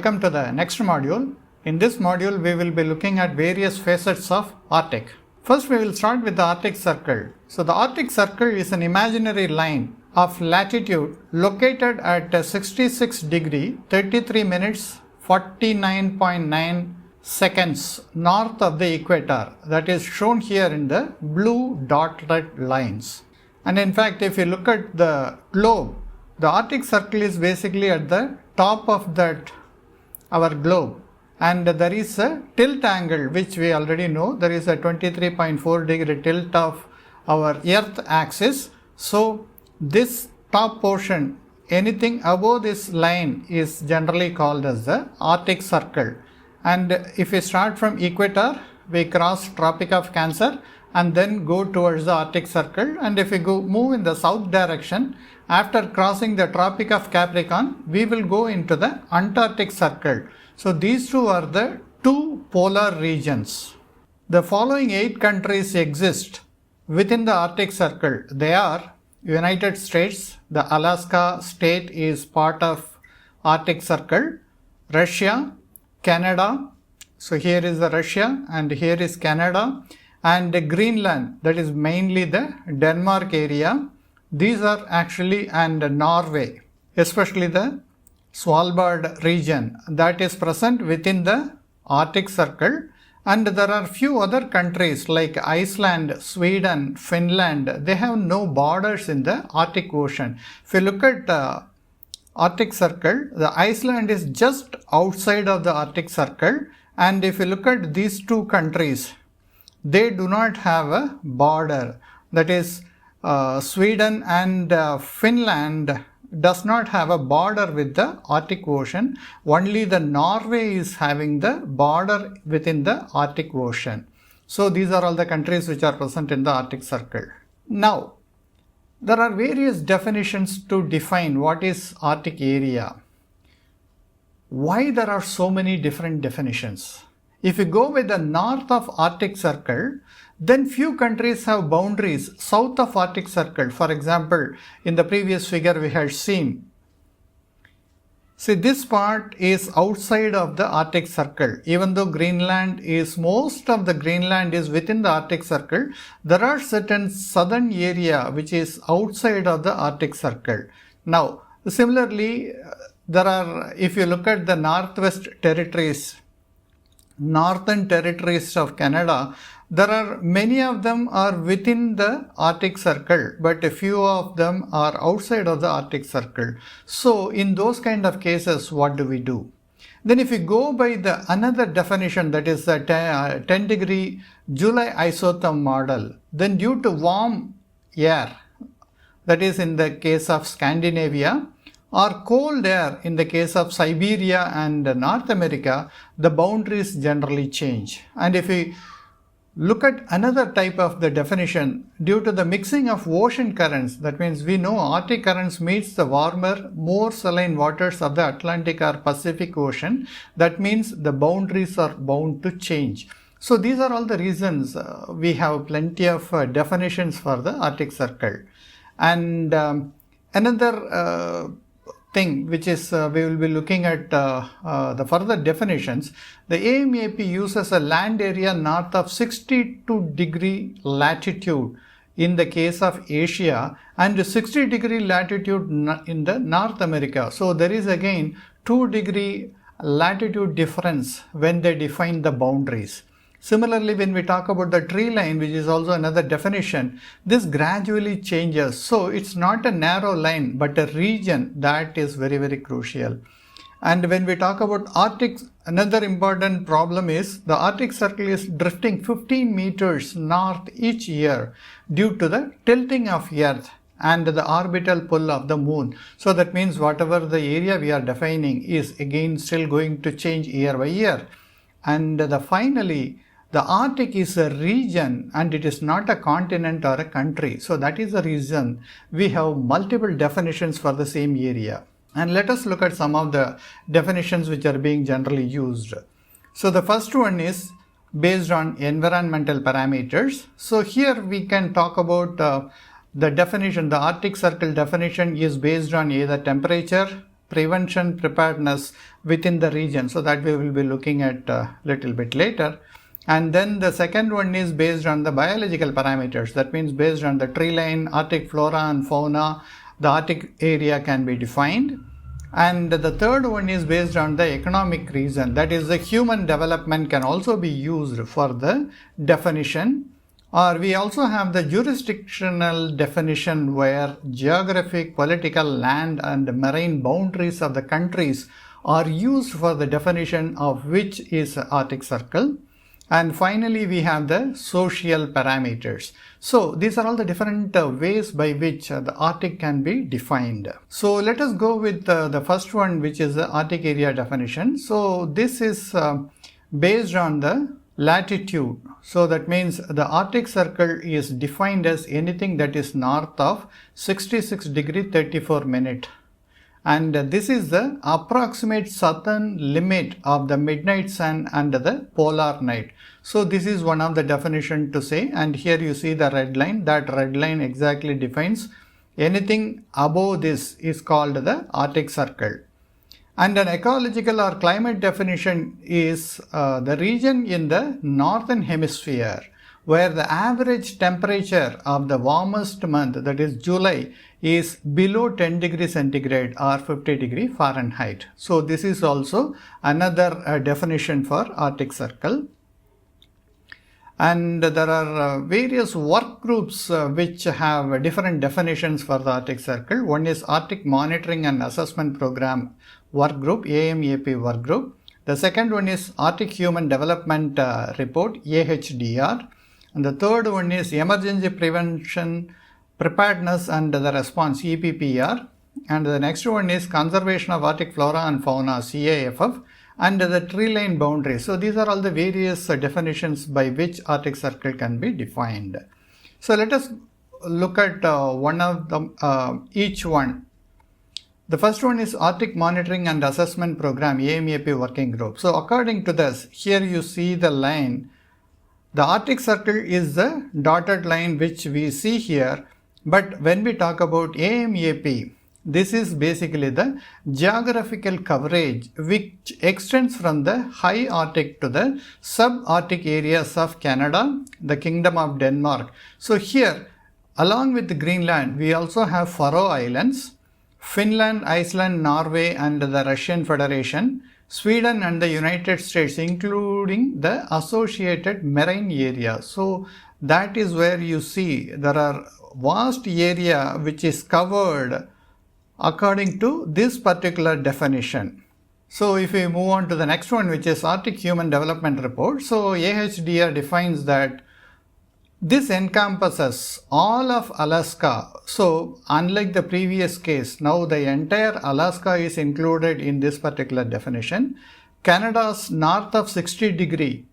Welcome to the next module. In this module, we will be looking at various facets of Arctic. First, we will start with the Arctic Circle. So, the Arctic Circle is an imaginary line of latitude located at 66 degree 33 minutes 49.9 seconds north of the equator, that is shown here in the blue dotted lines. And in fact, if you look at the globe, the Arctic Circle is basically at the top of that our globe, and there is a tilt angle which we already know. There is a 23.4 degree tilt of our earth axis. So this top portion, anything above this line, is generally called as the Arctic Circle. And if we start from equator, we cross Tropic of Cancer and then go towards the Arctic Circle. And if we move in the south direction, after crossing the Tropic of Capricorn, we will go into the Antarctic Circle. So these two are the two polar regions. The following 8 countries exist within the Arctic Circle. They are United States, the Alaska state is part of Arctic Circle, Russia, Canada, so here is the Russia and here is Canada, and Greenland, that is mainly the Denmark area. These are actually, and Norway, especially the Svalbard region, that is present within the Arctic Circle. And there are few other countries like Iceland, Sweden, Finland. They have no borders in the Arctic Ocean. If you look at the Arctic Circle, the Iceland is just outside of the Arctic Circle. And if you look at these two countries, they do not have a border. That is, Sweden and Finland does not have a border with the Arctic Ocean. Only the Norway is having the border within the Arctic Ocean. So these are all the countries which are present in the Arctic Circle. Now, there are various definitions to define what is Arctic area. Why there are so many different definitions? If you go with the north of Arctic Circle, then few countries have boundaries south of Arctic Circle. For example, in the previous figure we had seen. See, this part is outside of the Arctic Circle. Even though most of the Greenland is within the Arctic Circle, there are certain southern area which is outside of the Arctic Circle. Now, similarly, if you look at the Northern Territories of Canada, there are many of them are within the Arctic Circle, but a few of them are outside of the Arctic Circle. So in those kind of cases, what do we do? Then if we go by the another definition, that is the 10 degree July isotherm model, then due to warm air, that is in the case of Scandinavia, or cold air in the case of Siberia and North America, the boundaries generally change. And if we look at another type of the definition, due to the mixing of ocean currents, that means we know Arctic currents meets the warmer, more saline waters of the Atlantic or Pacific Ocean. That means the boundaries are bound to change. So these are all the reasons we have plenty of definitions for the Arctic Circle. And another thing which is we will be looking at the further definitions. The AMAP uses a land area north of 62 degree latitude in the case of Asia and 60 degree latitude in the North America. So there is again 2 degree latitude difference when they define the boundaries. Similarly, when we talk about the tree line, which is also another definition, this gradually changes. So it's not a narrow line, but a region. That is very, very crucial. And when we talk about Arctic, another important problem is the Arctic Circle is drifting 15 meters north each year due to the tilting of Earth and the orbital pull of the moon. So that means whatever the area we are defining is again still going to change year by year. And finally, the Arctic is a region and it is not a continent or a country. So that is the reason we have multiple definitions for the same area. And let us look at some of the definitions which are being generally used. So the first one is based on environmental parameters. So here we can talk about the definition. The Arctic Circle definition is based on either temperature, prevention preparedness within the region. So that we will be looking at a little bit later. And then the second one is based on the biological parameters. That means based on the tree line, Arctic flora and fauna, the Arctic area can be defined. And the third one is based on the economic reason. That is, the human development can also be used for the definition. Or we also have the jurisdictional definition, where geographic, political, land and marine boundaries of the countries are used for the definition of which is Arctic Circle. And finally, we have the social parameters. So these are all the different ways by which the Arctic can be defined. So let us go with the first one, which is the Arctic area definition. So this is based on the latitude. So that means the Arctic Circle is defined as anything that is north of 66 degree 34 minute. And this is the approximate southern limit of the midnight sun and the polar night. So this is one of the definition to say, and here you see the red line. That red line exactly defines anything above this is called the Arctic Circle. And an ecological or climate definition is the region in the northern hemisphere where the average temperature of the warmest month, that is July, is below 10 degrees centigrade or 50 degree Fahrenheit. So this is also another definition for Arctic Circle. And there are various work groups which have different definitions for the Arctic Circle. One is Arctic Monitoring and Assessment Program Work Group, AMAP Work Group. The second one is Arctic Human Development Report, AHDR. And the third one is Emergency Prevention, Preparedness and the Response, EPPR. And the next one is Conservation of Arctic Flora and Fauna, CAFF. And the tree line boundaries. So these are all the various definitions by which Arctic Circle can be defined. So let us look at one of them, each one. The first one is Arctic Monitoring and Assessment Program, AMAP Working Group. So according to this, here you see the line. The Arctic Circle is the dotted line which we see here. But when we talk about AMAP, this is basically the geographical coverage which extends from the high Arctic to the subarctic areas of Canada, the Kingdom of Denmark. So here, along with Greenland, we also have Faroe Islands, Finland, Iceland, Norway and the Russian Federation, Sweden and the United States, including the associated marine area. So that is where you see there are vast area which is covered according to this particular definition. So if we move on to the next one, which is Arctic Human Development Report. So AHDR defines that this encompasses all of Alaska. So unlike the previous case, now the entire Alaska is included in this particular definition. Canada's north of 60 degree,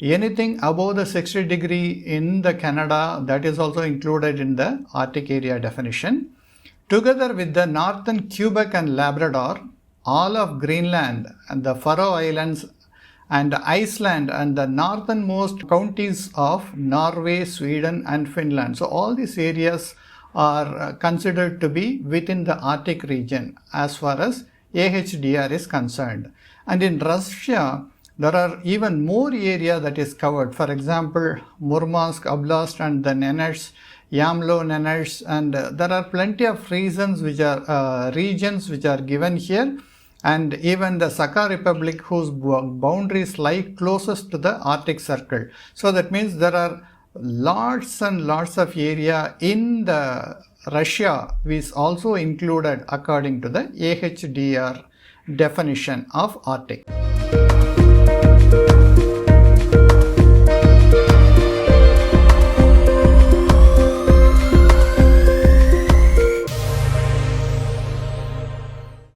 anything above the 60 degree in the Canada, that is also included in the Arctic area definition. Together with the northern Quebec and Labrador, all of Greenland and the Faroe Islands and Iceland and the northernmost counties of Norway, Sweden and Finland. So all these areas are considered to be within the Arctic region as far as AHDR is concerned. And in Russia, there are even more area that is covered. For example, Murmansk Oblast and the Nenets, Yamlo Nenets, and there are plenty of regions which are given here. And even the Sakha Republic, whose boundaries lie closest to the Arctic Circle. So that means there are lots and lots of area in the Russia which is also included according to the AHDR definition of Arctic.